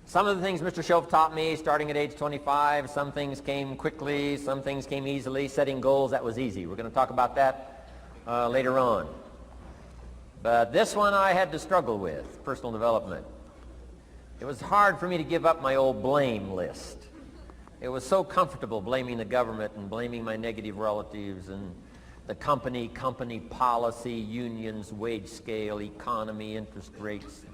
Some of the things Mr. Shoaff taught me starting at age 25, some things came quickly, some things came easily. Setting goals, that was easy. We're going to talk about that later on. But this one I had to struggle with, personal development. It was hard for me to give up my old blame list. It was so comfortable blaming the government and blaming my negative relatives and the company policy, unions, wage scale, economy, interest rates,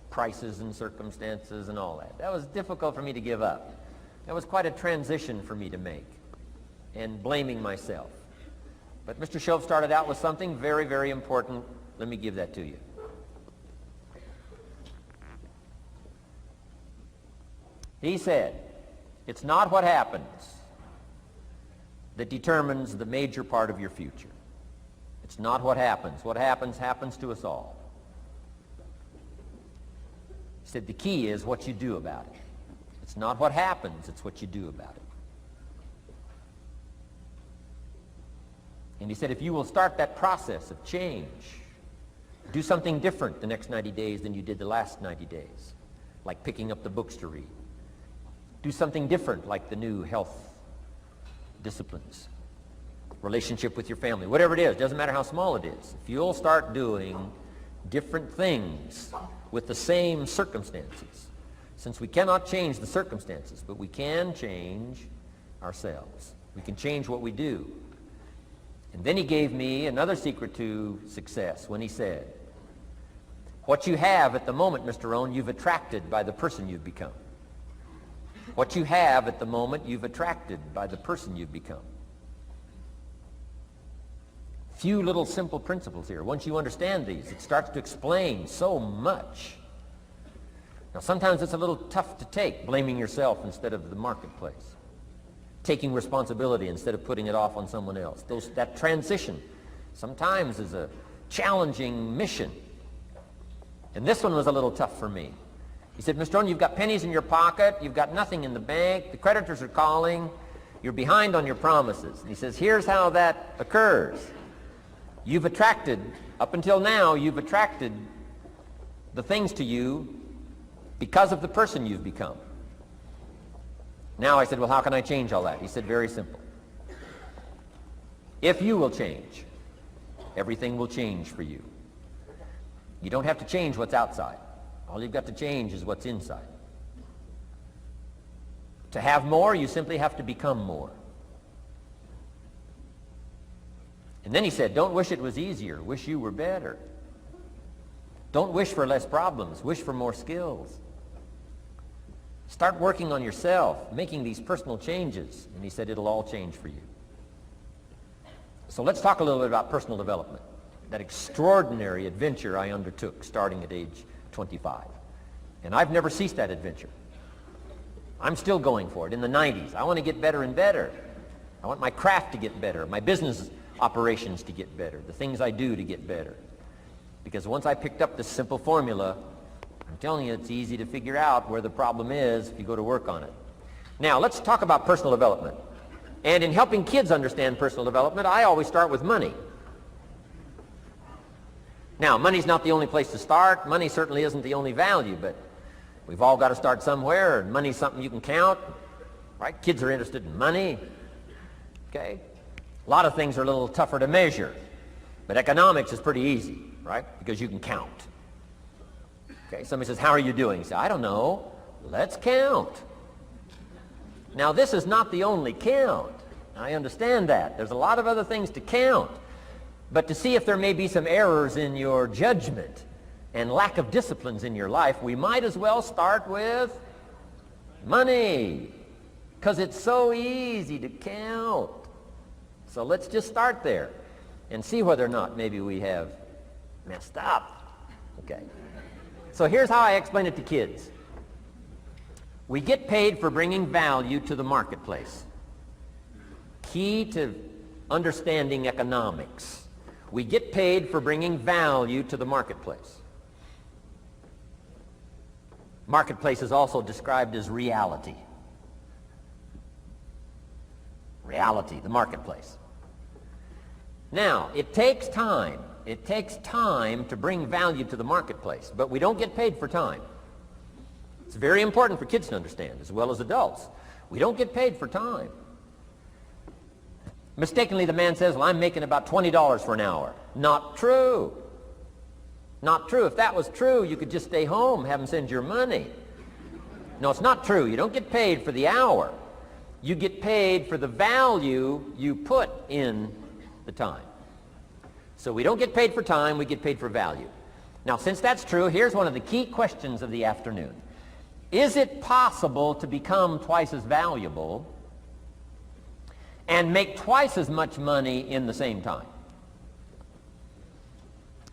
prices and circumstances and all that. That was difficult for me to give up. That was quite a transition for me to make, and blaming myself. But Mr. Shoaff started out with something very, very important. Let me give that to you. He said, it's not what happens that determines the major part of your future. It's not what happens. What happens, happens to us all. He said the key is what you do about it. It's not what happens, it's what you do about it. And he said if you will start that process of change, do something different the next 90 days than you did the last 90 days, like picking up the books to read. Do something different like the new health disciplines, relationship with your family, whatever it is, doesn't matter how small it is. If you'll start doing different things with the same circumstances, since we cannot change the circumstances, but we can change ourselves. We can change what we do. And then he gave me another secret to success when he said, what you have at the moment, Mr. Rohn, you've attracted by the person you've become. What you have at the moment, you've attracted by the person you've become. Few little simple principles here. Once you understand these, it starts to explain so much. Now, sometimes it's a little tough to take, blaming yourself instead of the marketplace. Taking responsibility instead of putting it off on someone else. That transition sometimes is a challenging mission. And this one was a little tough for me. He said, Mr. Rohn, you've got pennies in your pocket, you've got nothing in the bank, the creditors are calling, you're behind on your promises. And he says, here's how that occurs. You've attracted, up until now, you've attracted the things to you because of the person you've become. Now I said, well, how can I change all that? He said, very simple. If you will change, everything will change for you. You don't have to change what's outside. All you've got to change is what's inside. To have more, you simply have to become more. And then he said, don't wish it was easier. Wish you were better. Don't wish for less problems. Wish for more skills. Start working on yourself, making these personal changes. And he said, it'll all change for you. So let's talk a little bit about personal development. That extraordinary adventure I undertook starting at age 25. And I've never ceased that adventure. I'm still going for it in the 90s. I want to get better and better. I want my craft to get better, my business operations to get better, the things I do to get better. Because once I picked up this simple formula, I'm telling you, it's easy to figure out where the problem is if you go to work on it. Now, let's talk about personal development. And in helping kids understand personal development, I always start with money. Now, money's not the only place to start. Money certainly isn't the only value, but we've all got to start somewhere, and money's something you can count, right? Kids are interested in money, okay? A lot of things are a little tougher to measure, but economics is pretty easy, right? Because you can count. Okay, somebody says, how are you doing? You say, I don't know. Let's count. Now, this is not the only count. I understand that. There's a lot of other things to count. But to see if there may be some errors in your judgment and lack of disciplines in your life, we might as well start with money, because it's so easy to count. So let's just start there and see whether or not maybe we have messed up. Okay. So here's how I explain it to kids. We get paid for bringing value to the marketplace. Key to understanding economics. We get paid for bringing value to the marketplace. Marketplace is also described as reality. Reality, the marketplace. Now, it takes time. It takes time to bring value to the marketplace, but we don't get paid for time. It's very important for kids to understand as well as adults. We don't get paid for time. Mistakenly, the man says, well, I'm making about $20 for an hour. Not true. Not true. If that was true, you could just stay home, have him send your money. No, it's not true. You don't get paid for the hour. You get paid for the value you put in the time. So we don't get paid for time, we get paid for value. Now, since that's true, here's one of the key questions of the afternoon. Is it possible to become twice as valuable and make twice as much money in the same time?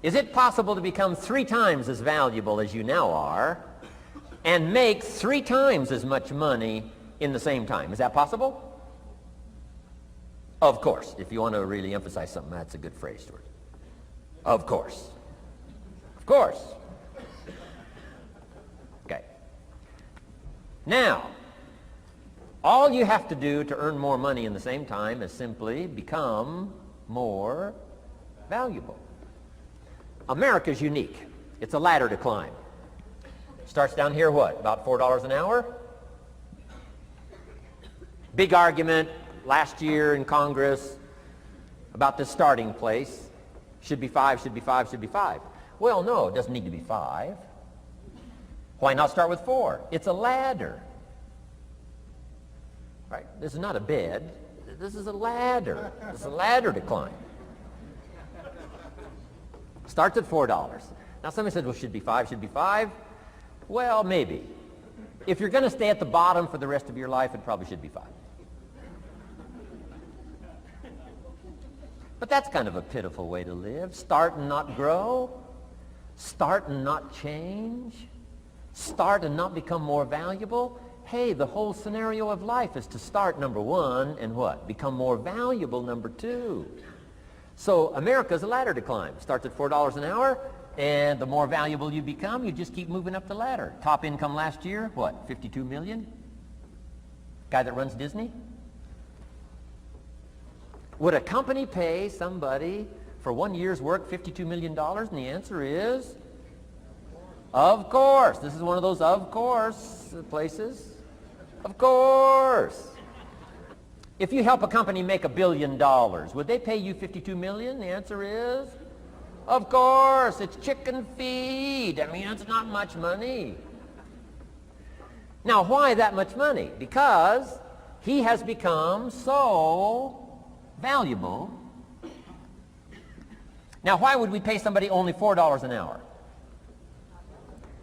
Is it possible to become 3 times as valuable as you now are and make 3 times as much money in the same time? Is that possible? Of course. If you want to really emphasize something, that's a good phrase, Stuart. Of course. Of course. Okay. Now, all you have to do to earn more money in the same time is simply become more valuable. America's unique. It's a ladder to climb. Starts down here, what, about $4 an hour? Big argument last year in Congress about the starting place. Should be 5, should be 5, should be 5. Well, no, it doesn't need to be 5. Why not start with 4? It's a ladder. Right? This is not a bed. This is a ladder. It's a ladder to climb. Starts at $4. Now somebody says, well, should be 5, should be 5. Well, maybe. If you're going to stay at the bottom for the rest of your life, it probably should be 5. But that's kind of a pitiful way to live. Start and not grow. Start and not change. Start and not become more valuable. Hey, the whole scenario of life is to start, number 1, and what? Become more valuable, number 2. So America's a ladder to climb. Starts at $4 an hour, and the more valuable you become, you just keep moving up the ladder. Top income last year, what, 52 million? Guy that runs Disney? Would a company pay somebody for 1 year's work $52 million? And the answer is, of course. This is one of those of course places. Of course. If you help a company make $1 billion, would they pay you $52 million? The answer is, of course. It's chicken feed. I mean, it's not much money. Now, why that much money? Because he has become so valuable. Now, why would we pay somebody only $4 an hour?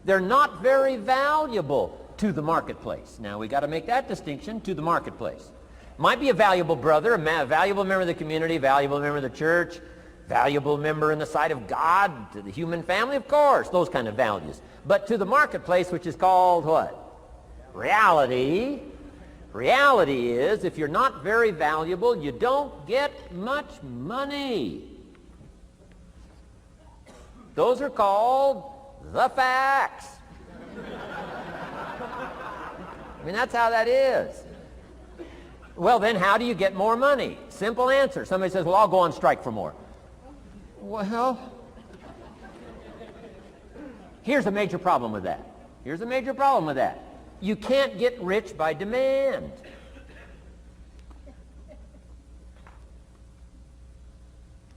They're not very valuable to the marketplace. Now, we got to make that distinction, to the marketplace. Might be a valuable brother, a valuable member of the community, valuable member of the church, valuable member in the sight of God, to the human family, of course, those kind of values. But to the marketplace, which is called what? Reality. Reality is, if you're not very valuable, you don't get much money. Those are called the facts. I mean, that's how that is. Well, then how do you get more money? Simple answer. Somebody says, well, I'll go on strike for more. Well, here's a major problem with that. Here's a major problem with that. You can't get rich by demand.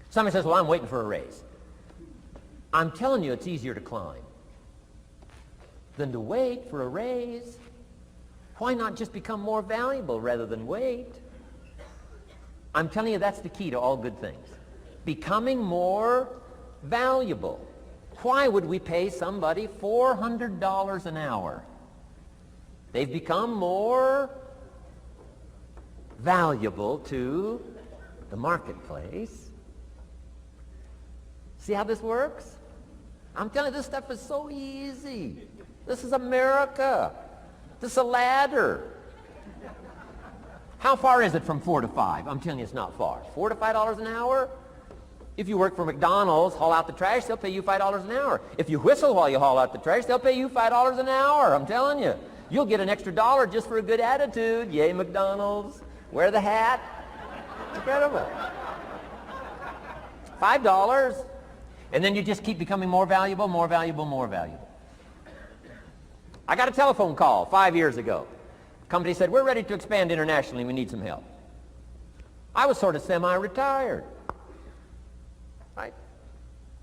Somebody says, well, I'm waiting for a raise. I'm telling you, it's easier to climb than to wait for a raise. Why not just become more valuable rather than wait? I'm telling you, that's the key to all good things. Becoming more valuable. Why would we pay somebody $400 an hour? They've become more valuable to the marketplace. See how this works? I'm telling you, this stuff is so easy. This is America. This is a ladder. How far is it from 4 to 5? I'm telling you, it's not far. $4 to $5 an hour? If you work for McDonald's, haul out the trash, they'll pay you $5 an hour. If you whistle while you haul out the trash, they'll pay you $5 an hour. I'm telling you. You'll get an extra $1 just for a good attitude. Yay, McDonald's. Wear the hat. It's incredible. $5. And then you just keep becoming more valuable, more valuable, more valuable. I got a telephone call 5 years ago. The company said, we're ready to expand internationally. We need some help. I was sort of semi-retired, right?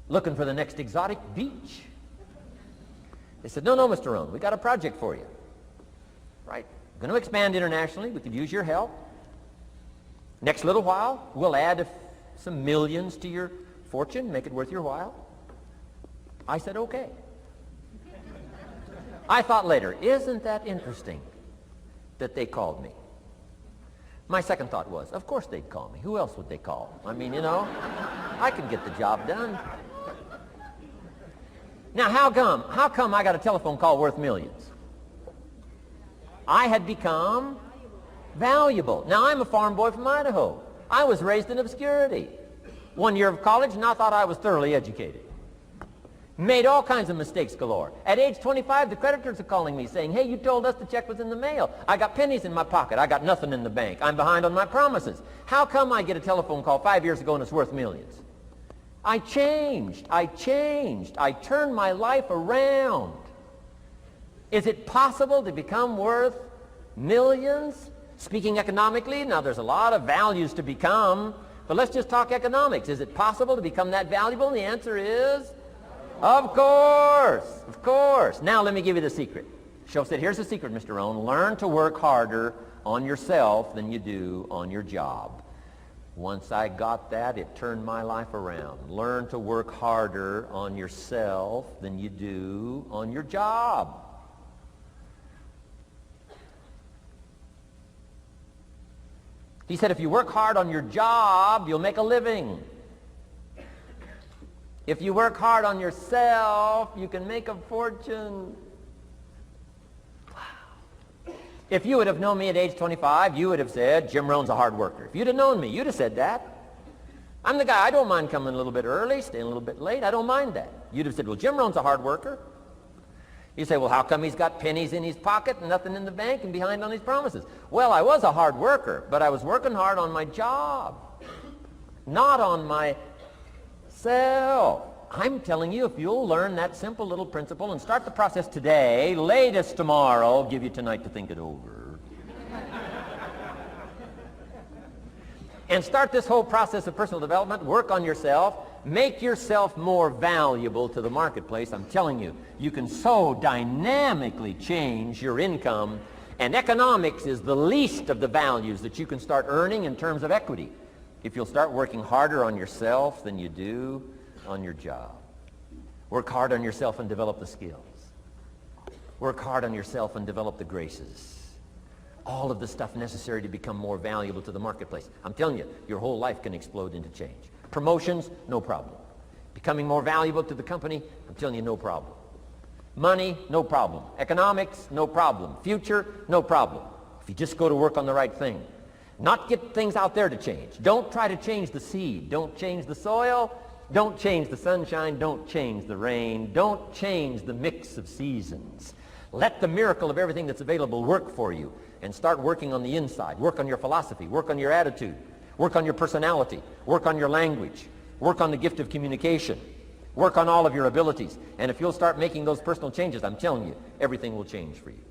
Looking for the next exotic beach. They said, no, Mr. Rohn, we got a project for you, right? We're going to expand internationally. We could use your help. Next little while, we'll add some millions to your fortune, make it worth your while. I said, okay. I thought later, isn't that interesting that they called me? My second thought was, of course they'd call me. Who else would they call? I mean, you know, I could get the job done. Now, how come I got a telephone call worth millions? I had become valuable. Now, I'm a farm boy from Idaho. I was raised in obscurity. 1 year of college, and I thought I was thoroughly educated. Made all kinds of mistakes galore. At age 25, the creditors are calling me saying, hey, you told us the check was in the mail. I got pennies in my pocket. I got nothing in the bank. I'm behind on my promises. How come I get a telephone call 5 years ago and it's worth millions? I changed. I turned my life around. Is it possible to become worth millions? Speaking economically, now there's a lot of values to become, but let's just talk economics. Is it possible to become that valuable? And the answer is, of course. Now let me give you the secret. Shoaff said, here's the secret, Mr. Rohn. Learn to work harder on yourself than you do on your job. Once I got that, it turned my life around. Learn to work harder on yourself than you do on your job. He said, if you work hard on your job, you'll make a living. If you work hard on yourself, you can make a fortune. Wow. If you would have known me at age 25, you would have said, Jim Rohn's a hard worker. If you'd have known me, you'd have said that. I'm the guy, I don't mind coming a little bit early, staying a little bit late. I don't mind that. You'd have said, well, Jim Rohn's a hard worker. You say, well, how come he's got pennies in his pocket and nothing in the bank and behind on his promises? Well, I was a hard worker, but I was working hard on my job, not on myself. I'm telling you, if you'll learn that simple little principle and start the process today, latest tomorrow, give you tonight to think it over. And start this whole process of personal development, work on yourself, make yourself more valuable to the marketplace. I'm telling you, you can so dynamically change your income, and economics is the least of the values that you can start earning in terms of equity if you'll start working harder on yourself than you do on your job. Work hard on yourself and develop the skills. Work hard on yourself and develop the graces. All of the stuff necessary to become more valuable to the marketplace. I'm telling you, your whole life can explode into change. Promotions, no problem. Becoming more valuable to the company, I'm telling you, no problem. Money, no problem. Economics, no problem. Future, no problem. If you just go to work on the right thing. Not get things out there to change. Don't try to change the seed. Don't change the soil. Don't change the sunshine. Don't change the rain. Don't change the mix of seasons. Let the miracle of everything that's available work for you, and start working on the inside. Work on your philosophy. Work on your attitude. Work on your personality. Work on your language. Work on the gift of communication. Work on all of your abilities. And if you'll start making those personal changes, I'm telling you, everything will change for you.